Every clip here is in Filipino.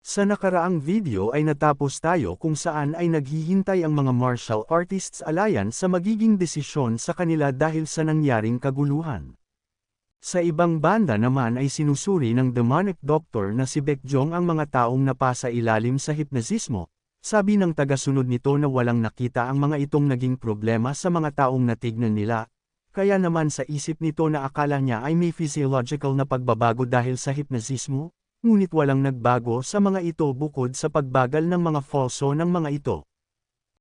Sa nakaraang video ay natapos tayo kung saan ay naghihintay ang mga Martial Artists Alliance sa magiging desisyon sa kanila dahil sa nangyaring kaguluhan. Sa ibang banda naman ay sinusuri ng demonic doctor na si Baekjong ang mga taong napasa ilalim sa hipnozismo. Sabi ng tagasunod nito na walang nakita ang mga itong naging problema sa mga taong natignan nila. Kaya naman sa isip nito na akala niya ay may physiological na pagbabago dahil sa hipnozismo, ngunit walang nagbago sa mga ito bukod sa pagbagal ng mga falso ng mga ito.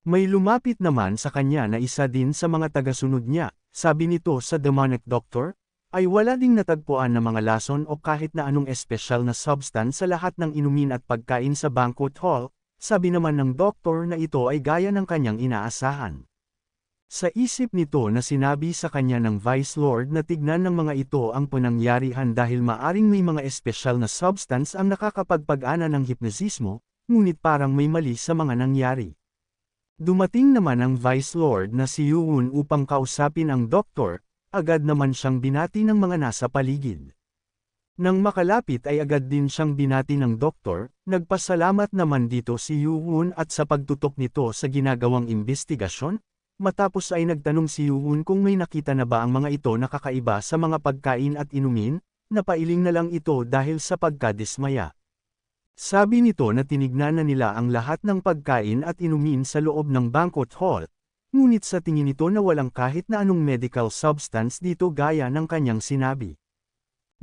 May lumapit naman sa kanya na isa din sa mga tagasunod niya, sabi nito sa demonic doctor, ay wala ding natagpuan na mga lason o kahit na anong espesyal na substance sa lahat ng inumin at pagkain sa banquet hall, sabi naman ng doktor na ito ay gaya ng kanyang inaasahan. Sa isip nito na sinabi sa kanya ng Vice Lord na tignan ng mga ito ang panangyarihan dahil maaring may mga espesyal na substance ang nakakapagpag-ana ng hipnozismo, ngunit parang may mali sa mga nangyari. Dumating naman ang Vice Lord na si Yoon upang kausapin ang doktor, agad naman siyang binati ng mga nasa paligid. Nang makalapit ay agad din siyang binati ng doktor, nagpasalamat naman dito si Yoon at sa pagtutok nito sa ginagawang investigasyon. Matapos ay nagtanong si Yoon kung may nakita na ba ang mga ito na kakaiba sa mga pagkain at inumin, napailing na lang ito dahil sa pagkadismaya. Sabi nito na tinignan na nila ang lahat ng pagkain at inumin sa loob ng banquet hall, ngunit sa tingin nito na walang kahit na anong medical substance dito gaya ng kanyang sinabi.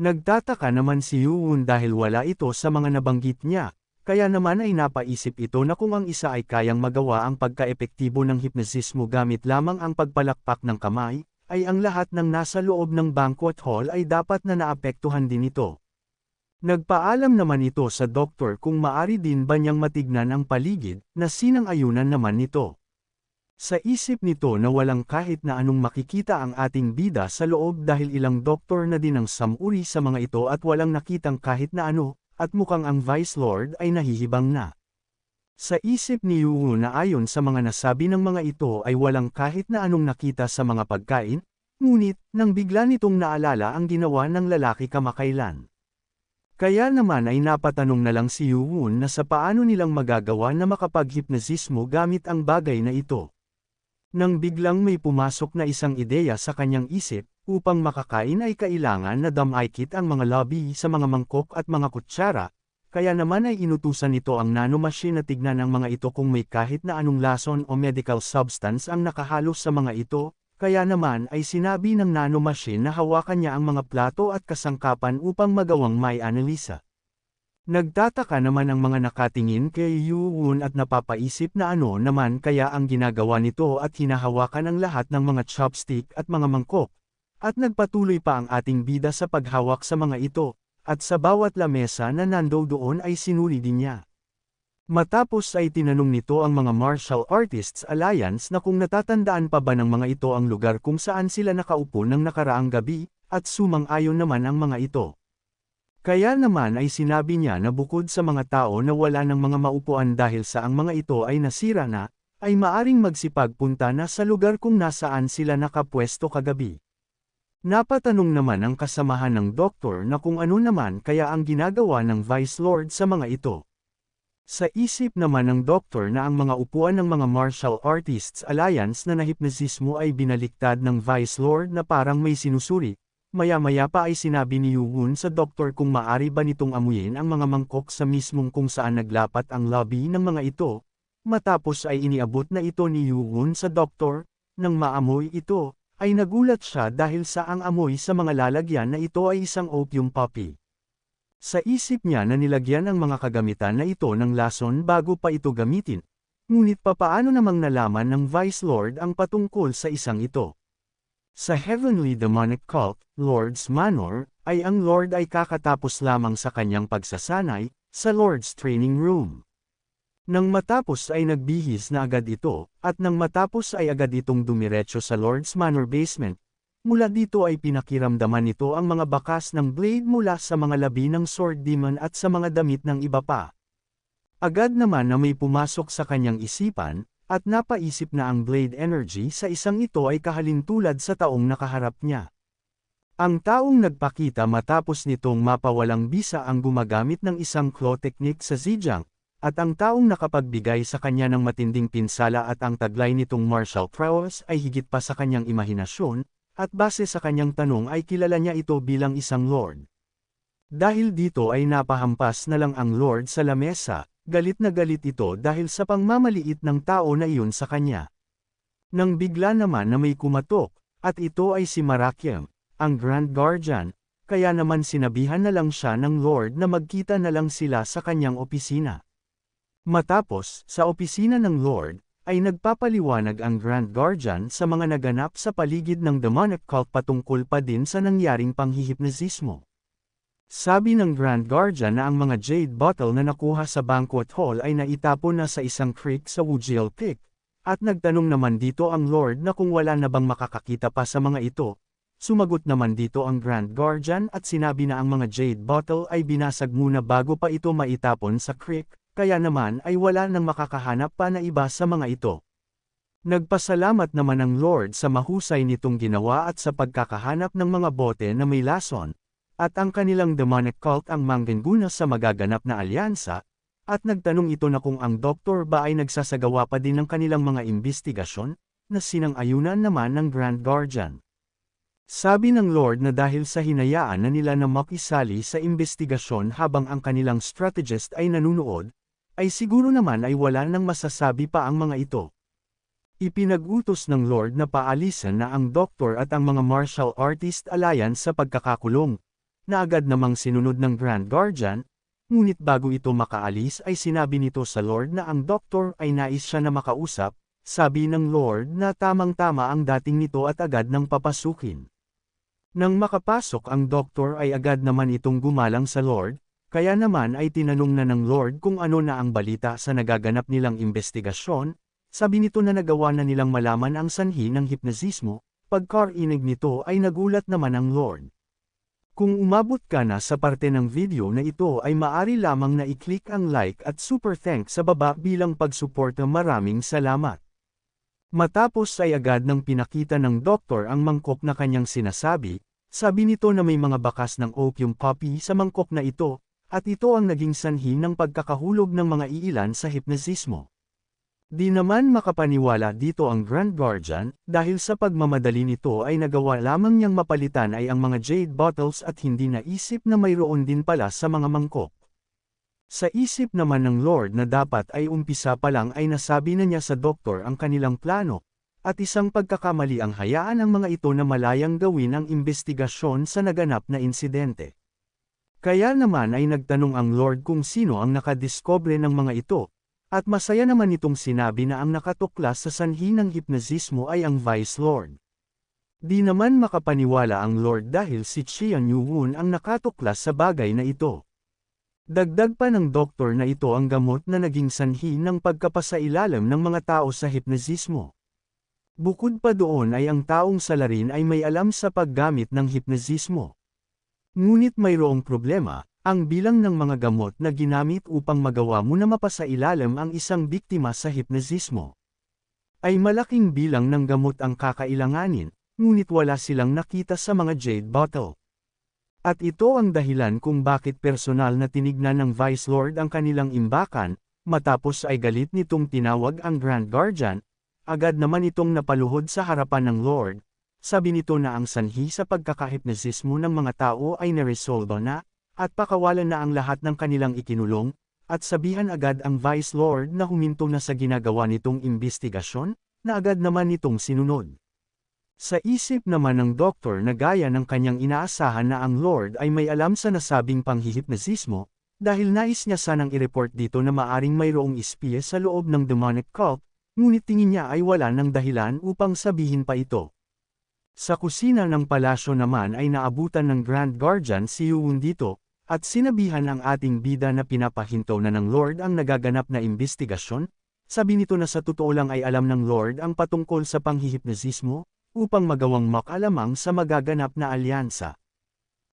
Nagtataka naman si Yoon dahil wala ito sa mga nabanggit niya. Kaya naman ay napaisip ito na kung ang isa ay kayang magawa ang pagka-epektibo ng hipnozismo gamit lamang ang pagpalakpak ng kamay, ay ang lahat ng nasa loob ng banquet hall ay dapat na naapektuhan din ito. Nagpaalam naman ito sa doktor kung maari din ba niyang matignan ang paligid, na sinang-ayunan naman nito. Sa isip nito na walang kahit na anong makikita ang ating bida sa loob dahil ilang doktor na din ang samuri sa mga ito at walang nakitang kahit na ano, at mukhang ang Vice Lord ay nahihibang na. Sa isip ni Yoon na ayon sa mga nasabi ng mga ito ay walang kahit na anong nakita sa mga pagkain, ngunit, nang bigla nitong naalala ang ginawa ng lalaki kamakailan. Kaya naman ay napatanong na lang si Yoon na sa paano nilang magagawa na makapag-hipnozismo gamit ang bagay na ito. Nang biglang may pumasok na isang ideya sa kanyang isip, upang makakain ay kailangan na damaykit ang mga lobby sa mga mangkok at mga kutsara, kaya naman ay inutusan nito ang nanomachine na tignan ang mga ito kung may kahit na anong lason o medical substance ang nakahalo sa mga ito, kaya naman ay sinabi ng nanomachine na hawakan niya ang mga plato at kasangkapan upang magawang may analisa. Nagtataka naman ang mga nakatingin kay Yoon at napapaisip na ano naman kaya ang ginagawa nito at hinahawakan ang lahat ng mga chopstick at mga mangkok. At nagpatuloy pa ang ating bida sa paghawak sa mga ito, at sa bawat lamesa na nandoon ay sinuri din niya. Matapos ay tinanong nito ang mga Martial Artists Alliance na kung natatandaan pa ba ng mga ito ang lugar kung saan sila nakaupo ng nakaraang gabi, at sumang-ayon naman ang mga ito. Kaya naman ay sinabi niya na bukod sa mga tao na wala ng mga maupuan dahil sa ang mga ito ay nasira na, ay maaring magsipagpunta na sa lugar kung nasaan sila nakapwesto kagabi. Napatanong naman ang kasamahan ng doktor na kung ano naman kaya ang ginagawa ng Vice Lord sa mga ito. Sa isip naman ng doktor na ang mga upuan ng mga Martial Artists Alliance na nahipnozismo ay binaliktad ng Vice Lord na parang may sinusuri. Maya-maya pa ay sinabi ni Yoon sa doktor kung maari ba nitong amuyin ang mga mangkok sa mismong kung saan naglapat ang lobby ng mga ito. Matapos ay iniabot na ito ni Yoon sa doktor, nang maamoy ito, ay nagulat siya dahil sa ang amoy sa mga lalagyan na ito ay isang opium poppy. Sa isip niya na nilagyan ang mga kagamitan na ito ng lason bago pa ito gamitin, ngunit papaano namang nalaman ng Vice Lord ang patungkol sa isang ito. Sa Heavenly Demonic Cult, Lord's Manor, ay ang Lord ay kakatapos lamang sa kanyang pagsasanay, sa Lord's Training Room. Nang matapos ay nagbihis na agad ito, at nang matapos ay agad itong dumiretso sa Lord's Manor basement. Mula dito ay pinakiramdaman nito ang mga bakas ng blade mula sa mga labi ng Sword Demon at sa mga damit ng iba pa. Agad naman na may pumasok sa kanyang isipan, at napaisip na ang blade energy sa isang ito ay kahalintulad sa taong nakaharap niya. Ang taong nagpakita matapos nitong mapawalang bisa ang gumagamit ng isang claw technique sa Zhejiang, at ang taong nakapagbigay sa kanya ng matinding pinsala at ang taglay nitong martial prowess ay higit pa sa kanyang imahinasyon, at base sa kanyang tanong ay kilala niya ito bilang isang lord. Dahil dito ay napahampas na lang ang lord sa lamesa, galit na galit ito dahil sa pangmamaliit ng tao na iyon sa kanya. Nang bigla naman na may kumatok, at ito ay si Marakyem, ang Grand Guardian, kaya naman sinabihan na lang siya ng Lord na magkita na lang sila sa kanyang opisina. Matapos, sa opisina ng Lord, ay nagpapaliwanag ang Grand Guardian sa mga naganap sa paligid ng demonic cult patungkol pa din sa nangyaring panghihipnozismo. Sabi ng Grand Guardian na ang mga jade bottle na nakuha sa banquet hall ay naitapon na sa isang creek sa Wujiel Peak, at nagtanong naman dito ang Lord na kung wala na bang makakakita pa sa mga ito. Sumagot naman dito ang Grand Guardian at sinabi na ang mga jade bottle ay binasag muna bago pa ito maitapon sa creek, kaya naman ay wala nang makakahanap pa na iba sa mga ito. Nagpasalamat naman ang Lord sa mahusay nitong ginawa at sa pagkakahanap ng mga bote na may lason, at ang kanilang demonic cult ang mangguna sa magaganap na alyansa, at nagtanong ito na kung ang doktor ba ay nagsasagawa pa din ng kanilang mga imbestigasyon, na sinang-ayunan naman ng Grand Guardian. Sabi ng Lord na dahil sa hinayaan na nila na makisali sa imbestigasyon habang ang kanilang strategist ay nanunood, ay siguro naman ay wala nang masasabi pa ang mga ito. Ipinag-utos ng Lord na paalisan na ang doktor at ang mga martial artist alliance sa pagkakakulong, na agad namang sinunod ng Grand Guardian, ngunit bago ito makaalis ay sinabi nito sa Lord na ang doktor ay nais siya na makausap, sabi ng Lord na tamang-tama ang dating nito at agad nang papasukin. Nang makapasok ang doktor ay agad naman itong gumalang sa Lord, kaya naman ay tinanong na ng Lord kung ano na ang balita sa nagaganap nilang investigasyon, sabi nito na nagawa na nilang malaman ang sanhi ng hipnozismo, pagkarinig nito ay nagulat naman ang Lord. Kung umabot ka na sa parte ng video na ito ay maari lamang na i-click ang like at super thanks sa baba bilang pagsuporta. Maraming salamat. Matapos ay agad nang pinakita ng doktor ang mangkok na kanyang sinasabi, sabi nito na may mga bakas ng opium poppy sa mangkok na ito, at ito ang naging sanhi ng pagkakahulog ng mga iilan sa hipnozismo. Di naman makapaniwala dito ang Grand Guardian, dahil sa pagmamadali nito ay nagawa lamang niyang mapalitan ay ang mga jade bottles at hindi naisip na mayroon din pala sa mga mangkok. Sa isip naman ng Lord na dapat ay umpisa pa lang ay nasabi na niya sa doktor ang kanilang plano, at isang pagkakamali ang hayaan ang mga ito na malayang gawin ang imbestigasyon sa naganap na insidente. Kaya naman ay nagtanong ang Lord kung sino ang nakadiscover ng mga ito, at masaya naman itong sinabi na ang nakatuklas sa sanhi ng hipnozismo ay ang Vice Lord. Di naman makapaniwala ang Lord dahil si Qian Yuhun ang nakatuklas sa bagay na ito. Dagdag pa ng doktor na ito ang gamot na naging sanhi ng pagkapasailalim ng mga tao sa hipnozismo. Bukod pa doon ay ang taong salarin ay may alam sa paggamit ng hipnozismo. Ngunit mayroong problema, ang bilang ng mga gamot na ginamit upang magawa mo na mapasailalim ang isang biktima sa hipnozismo. Ay malaking bilang ng gamot ang kakailanganin, ngunit wala silang nakita sa mga jade bottle. At ito ang dahilan kung bakit personal na tinignan ng Vice Lord ang kanilang imbakan, matapos ay galit nitong tinawag ang Grand Guardian, agad naman itong napaluhod sa harapan ng Lord, sabi nito na ang sanhi sa pagkakahipnozismo ng mga tao ay naresolba na, at pakawalan na ang lahat ng kanilang ikinulong, at sabihan agad ang Vice Lord na huminto na sa ginagawa nitong imbestigasyon, na agad naman nitong sinunod. Sa isip naman ng doktor na gaya ng kanyang inaasahan na ang Lord ay may alam sa nasabing panghihipnozismo, dahil nais niya sanang i-report dito na maaring mayroong espiya sa loob ng demonic cult, ngunit tingin niya ay wala ng dahilan upang sabihin pa ito. Sa kusina ng palasyo naman ay naabutan ng Grand Guardian si Yuun dito, at sinabihan ang ating bida na pinapahinto na ng Lord ang nagaganap na imbestigasyon, sabi nito na sa totoo lang ay alam ng Lord ang patungkol sa panghihipnozismo, upang magawang makalamang sa magaganap na alyansa.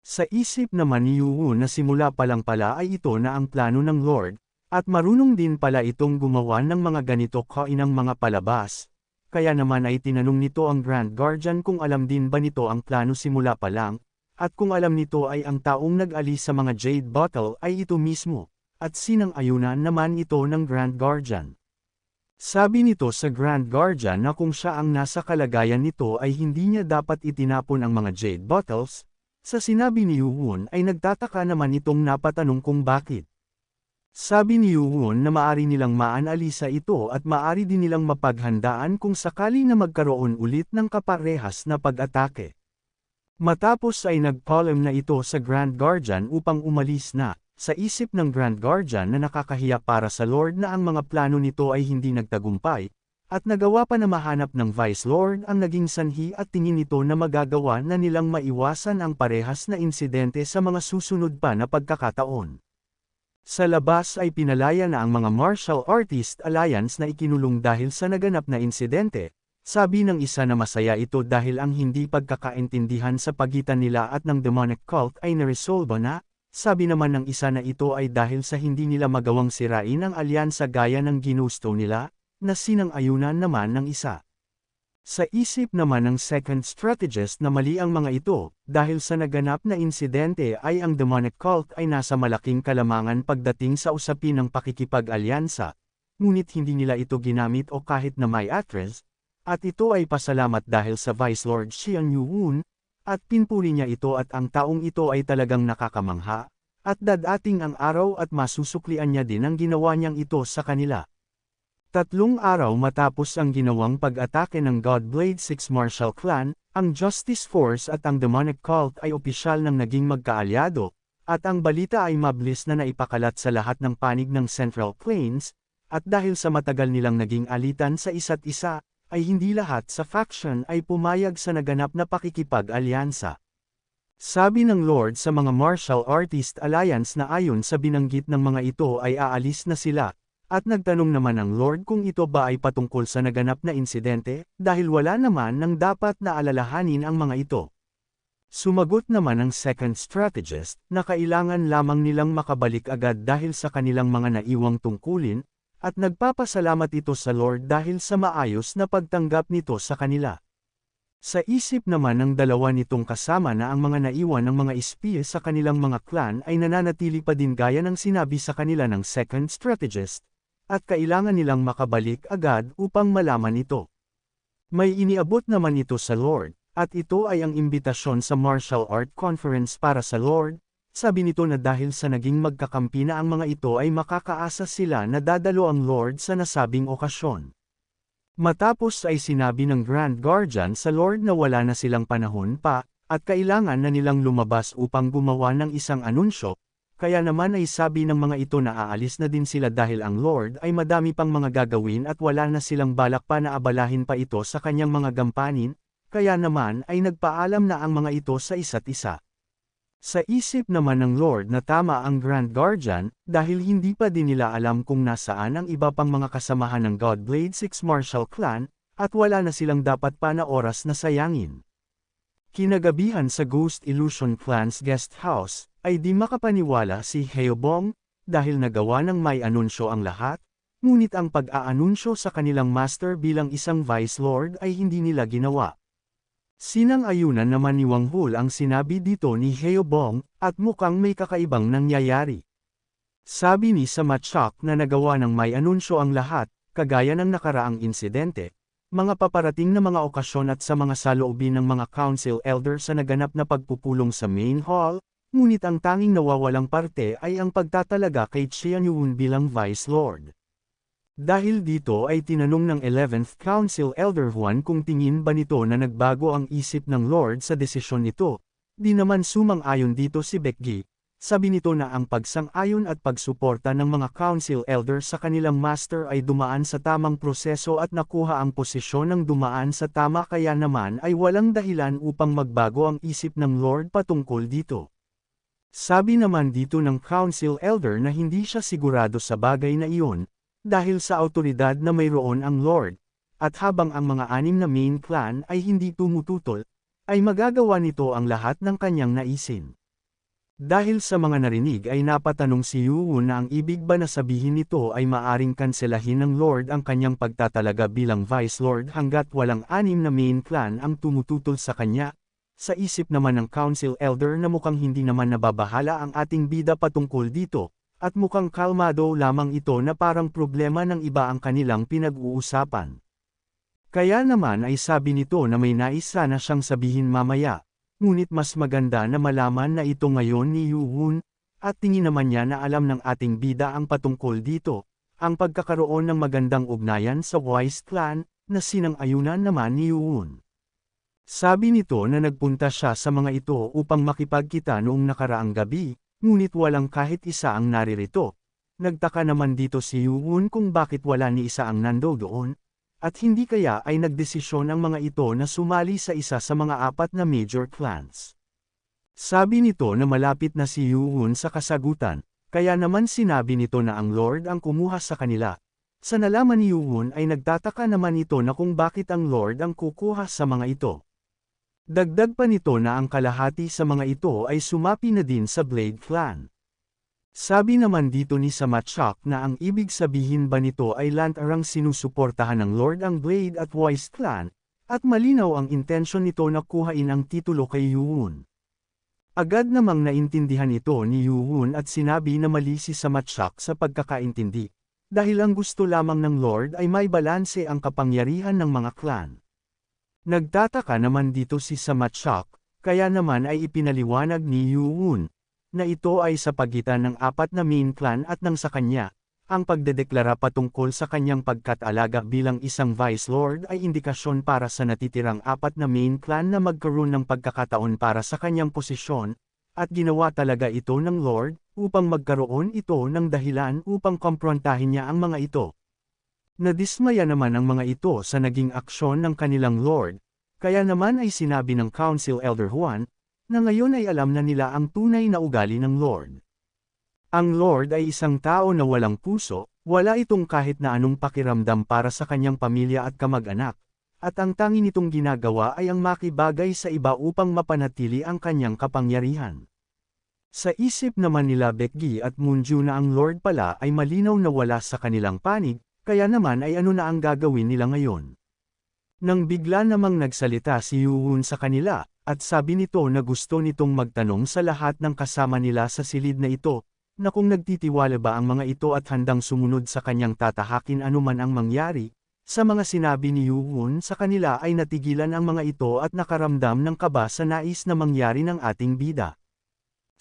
Sa isip naman ni Yuun na simula pa lang pala ay ito na ang plano ng Lord, at marunong din pala itong gumawa ng mga ganito kainang mga palabas, kaya naman ay tinanong nito ang Grand Guardian kung alam din ba nito ang plano simula pa lang, at kung alam nito ay ang taong nag-alis sa mga Jade Bottle ay ito mismo, at sinang-ayunan naman ito ng Grand Guardian. Sabi nito sa Grand Guardian na kung siya ang nasa kalagayan nito ay hindi niya dapat itinapon ang mga Jade Bottles. Sa sinabi ni Yuhun ay nagtataka naman itong napatanong kung bakit. Sabi ni Yuhun na maari nilang maanalisa ito at maari din nilang mapaghandaan kung sakali na magkaroon ulit ng kaparehas na pag-atake. Matapos ay nag-column na ito sa Grand Guardian upang umalis na, sa isip ng Grand Guardian na nakakahiya para sa Lord na ang mga plano nito ay hindi nagtagumpay, at nagawa pa na mahanap ng Vice Lord ang naging sanhi at tingin nito na magagawa na nilang maiwasan ang parehas na insidente sa mga susunod pa na pagkakataon. Sa labas ay pinalaya na ang mga martial artist alliance na ikinulong dahil sa naganap na insidente. Sabi ng isa na masaya ito dahil ang hindi pagkakaintindihan sa pagitan nila at ng demonic cult ay naresolba na, sabi naman ng isa na ito ay dahil sa hindi nila magawang sirain ang alyansa gaya ng ginusto nila, na sinang-ayunan naman ng isa. Sa isip naman ng second strategist na mali ang mga ito, dahil sa naganap na insidente ay ang demonic cult ay nasa malaking kalamangan pagdating sa usapin ng pakikipag-alyansa, ngunit hindi nila ito ginamit o kahit na may address. At ito ay pasalamat dahil sa Vice Lord Xian Yuhun, at pinpuri niya ito at ang taong ito ay talagang nakakamangha, at dadating ang araw at masusuklian niya din ang ginawa niyang ito sa kanila. 3 araw matapos ang ginawang pag-atake ng Godblade 6 Martial Clan, ang Justice Force at ang Demonic Cult ay opisyal nang naging magkaalyado, at ang balita ay mabilis na naipakalat sa lahat ng panig ng Central Plains, at dahil sa matagal nilang naging alitan sa isa't isa, ay hindi lahat sa faction ay pumayag sa naganap na pakikipag-alyansa. Sabi ng Lord sa mga Martial Artist Alliance na ayon sa binanggit ng mga ito ay aalis na sila, at nagtanong naman ang Lord kung ito ba ay patungkol sa naganap na insidente, dahil wala naman nang dapat na alalahanin ang mga ito. Sumagot naman ang second strategist na kailangan lamang nilang makabalik agad dahil sa kanilang mga naiwang tungkulin, at nagpapasalamat ito sa Lord dahil sa maayos na pagtanggap nito sa kanila. Sa isip naman ng dalawa nitong kasama na ang mga naiwan ng mga espiya sa kanilang mga clan ay nananatili pa din gaya ng sinabi sa kanila ng second strategist, at kailangan nilang makabalik agad upang malaman ito. May iniabot naman ito sa Lord, at ito ay ang imbitasyon sa Martial Art Conference para sa Lord. Sabi nito na dahil sa naging magkakampi na ang mga ito ay makakaasa sila na dadalo ang Lord sa nasabing okasyon. Matapos ay sinabi ng Grand Guardian sa Lord na wala na silang panahon pa, at kailangan na nilang lumabas upang gumawa ng isang anunsyo, kaya naman ay sabi ng mga ito na aalis na din sila dahil ang Lord ay madami pang mga gagawin at wala na silang balak pa na abalahin pa ito sa kanyang mga gampanin, kaya naman ay nagpaalam na ang mga ito sa isa't isa. Sa isip naman ng Lord na tama ang Grand Guardian, dahil hindi pa din nila alam kung nasaan ang iba pang mga kasamahan ng Godblade 6 Martial Clan, at wala na silang dapat pa na oras na sayangin. Kinagabihan sa Ghost Illusion Clan's guest house, ay di makapaniwala si Heobong, dahil nagawa ng may anunsyo ang lahat, ngunit ang pag-aanunsyo sa kanilang master bilang isang Vice Lord ay hindi nila ginawa. Sinang-ayunan naman ni Wang Hul ang sinabi dito ni Heobong, at mukhang may kakaibang nangyayari. Sabi ni Samachak na nagawa ng may anunsyo ang lahat, kagaya ng nakaraang insidente, mga paparating na mga okasyon at sa mga saloobin ng mga council elder sa naganap na pagpupulong sa main hall, ngunit ang tanging nawawalang parte ay ang pagtatalaga kay Qian Yuan bilang Vice Lord. Dahil dito ay tinanong ng 11th Council Elder Juan kung tingin ba nito na nagbago ang isip ng Lord sa desisyon nito, di naman sumang-ayon dito si Becky. Sabi nito na ang pagsang-ayon at pagsuporta ng mga Council Elder sa kanilang master ay dumaan sa tamang proseso at nakuha ang posisyon ng dumaan sa tama kaya naman ay walang dahilan upang magbago ang isip ng Lord patungkol dito. Sabi naman dito ng Council Elder na hindi siya sigurado sa bagay na iyon, dahil sa autoridad na mayroon ang Lord, at habang ang mga 6 na main clan ay hindi tumututol, ay magagawa nito ang lahat ng kanyang naisin. Dahil sa mga narinig ay napatanong si Yuhun na ang ibig ba na sabihin nito ay maaring kanselahin ng Lord ang kanyang pagtatalaga bilang Vice Lord hanggat walang 6 na main clan ang tumututol sa kanya, Sa isip naman ng Council Elder na mukhang hindi naman nababahala ang ating bida patungkol dito, at mukhang kalmado lamang ito na parang problema ng iba ang kanilang pinag-uusapan. Kaya naman ay sabi nito na may nais sana siyang sabihin mamaya, ngunit mas maganda na malaman na ito ngayon ni Yoo-won, at tingin naman niya na alam ng ating bida ang patungkol dito, ang pagkakaroon ng magandang ugnayan sa Wise Clan, na sinang-ayunan naman ni Yoo-won. Sabi nito na nagpunta siya sa mga ito upang makipagkita noong nakaraang gabi, ngunit walang kahit isa ang naririto. Nagtaka naman dito si Yoo-won kung bakit wala ni isa ang nandoon, at hindi kaya ay nagdesisyon ang mga ito na sumali sa isa sa mga 4 na major clans. Sabi nito na malapit na si Yoo-won sa kasagutan, kaya naman sinabi nito na ang Lord ang kumuha sa kanila. Sa nalaman ni Yoo-won ay nagtataka naman ito na kung bakit ang Lord ang kukuha sa mga ito. Dagdag pa nito na ang kalahati sa mga ito ay sumapi na din sa Blade Clan. Sabi naman dito ni Samachak na ang ibig sabihin ba nito ay lantarang sinusuportahan ng Lord ang Blade at Wise Clan, at malinaw ang intensyon nito na kuhain ang titulo kay Yoo-won. Agad namang naintindihan ito ni Yoo-won at sinabi na mali si Samachak sa pagkakaintindi, dahil ang gusto lamang ng Lord ay may balanse ang kapangyarihan ng mga clan. Nagtataka naman dito si Samachak, kaya naman ay ipinaliwanag ni Yoo-won, na ito ay sa pagitan ng 4 na main clan at nang sa kanya, ang pagdedeklara patungkol sa kanyang pagkatalaga bilang isang Vice Lord ay indikasyon para sa natitirang 4 na main clan na magkaroon ng pagkakataon para sa kanyang posisyon, at ginawa talaga ito ng Lord, upang magkaroon ito ng dahilan upang komprontahin niya ang mga ito. Nadismaya naman ang mga ito sa naging aksyon ng kanilang Lord, kaya naman ay sinabi ng Council Elder Juan, na ngayon ay alam na nila ang tunay na ugali ng Lord. Ang Lord ay isang tao na walang puso, wala itong kahit na anong pakiramdam para sa kanyang pamilya at kamag-anak, at ang tangi nitong ginagawa ay ang makibagay sa iba upang mapanatili ang kanyang kapangyarihan. Sa isip naman nila Baekgi at Moonju na ang Lord pala ay malinaw na wala sa kanilang panig, kaya naman ay ano na ang gagawin nila ngayon. Nang bigla namang nagsalita si Yoo-won sa kanila, at sabi nito na gusto nitong magtanong sa lahat ng kasama nila sa silid na ito, na kung nagtitiwala ba ang mga ito at handang sumunod sa kanyang tatahakin anuman ang mangyari. Sa mga sinabi ni Yoo-won sa kanila ay natigilan ang mga ito at nakaramdam ng kaba sa nais na mangyari ng ating bida.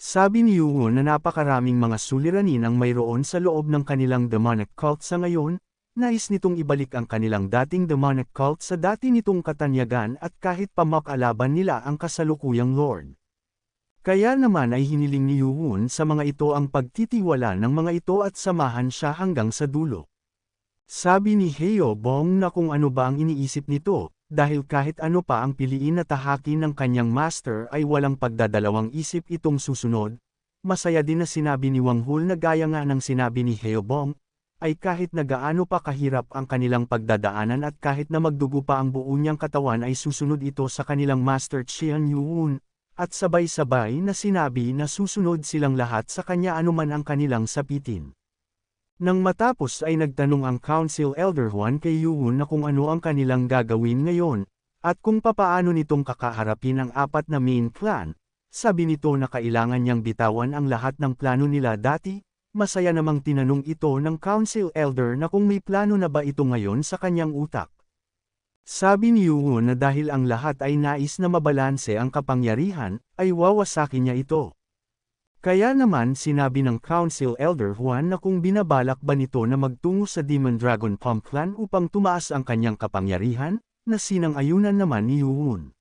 Sabi ni Yoo-won na napakaraming mga suliranin ang mayroon sa loob ng kanilang demonic cult sa ngayon, nais nitong ibalik ang kanilang dating demonic cult sa dati nitong katanyagan at kahit pa makalaban nila ang kasalukuyang Lord. Kaya naman ay hiniling ni Yoo-won sa mga ito ang pagtitiwala ng mga ito at samahan siya hanggang sa dulo. Sabi ni Hyeobong na kung ano ba ang iniisip nito, dahil kahit ano pa ang piliin na tahakin ng kanyang master ay walang pagdadalawang isip itong susunod. Masaya din na sinabi ni Wang Hul na gaya nga ng sinabi ni Hyeobong, ay kahit na gaano pa kahirap ang kanilang pagdadaanan at kahit na magdugo pa ang buo niyang katawan ay susunod ito sa kanilang master Chian Yoo-won, at sabay-sabay na sinabi na susunod silang lahat sa kanya anuman ang kanilang sapitin. Nang matapos ay nagtanong ang Council Elder Juan kay Yoo-won na kung ano ang kanilang gagawin ngayon, at kung papaano nitong kakaharapin ang 4 na main clan. Sabi nito na kailangan niyang bitawan ang lahat ng plano nila dati. Masaya namang tinanong ito ng Council Elder na kung may plano na ba ito ngayon sa kanyang utak. Sabi ni Yoo-won na dahil ang lahat ay nais na mabalanse ang kapangyarihan, ay wawasakin niya ito. Kaya naman sinabi ng Council Elder Juan na kung binabalak ba nito na magtungo sa Demon Dragon Palm Clan upang tumaas ang kanyang kapangyarihan, na sinang-ayunan naman ni Yoo-won.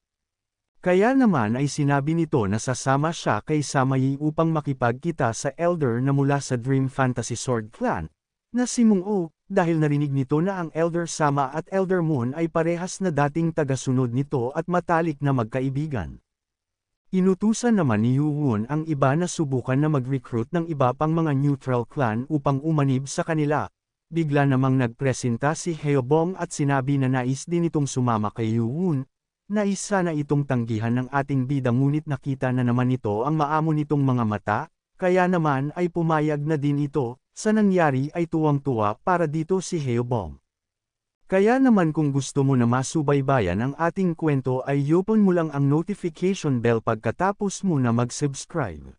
Kaya naman ay sinabi nito na sasama siya kay Samayi upang makipagkita sa Elder na mula sa Dream Fantasy Sword Clan, na si Moon-o, dahil narinig nito na ang Elder Sama at Elder Moon ay parehas na dating tagasunod nito at matalik na magkaibigan. Inutusan naman ni Yoo-won ang iba na subukan na mag-recruit ng iba pang mga neutral clan upang umanib sa kanila. Bigla namang nagpresenta si Hyeobong at sinabi na nais din itong sumama kay Yoo-won. Nais sana itong tanggihan ng ating bida ngunit nakita na naman ito ang maamo nitong mga mata, kaya naman ay pumayag na din ito. Sa nangyari ay tuwang-tuwa para dito si Hyeobong. Kaya naman kung gusto mo na masubaybayan ang ating kwento ay i-open mo lang ang notification bell pagkatapos mo na mag-subscribe.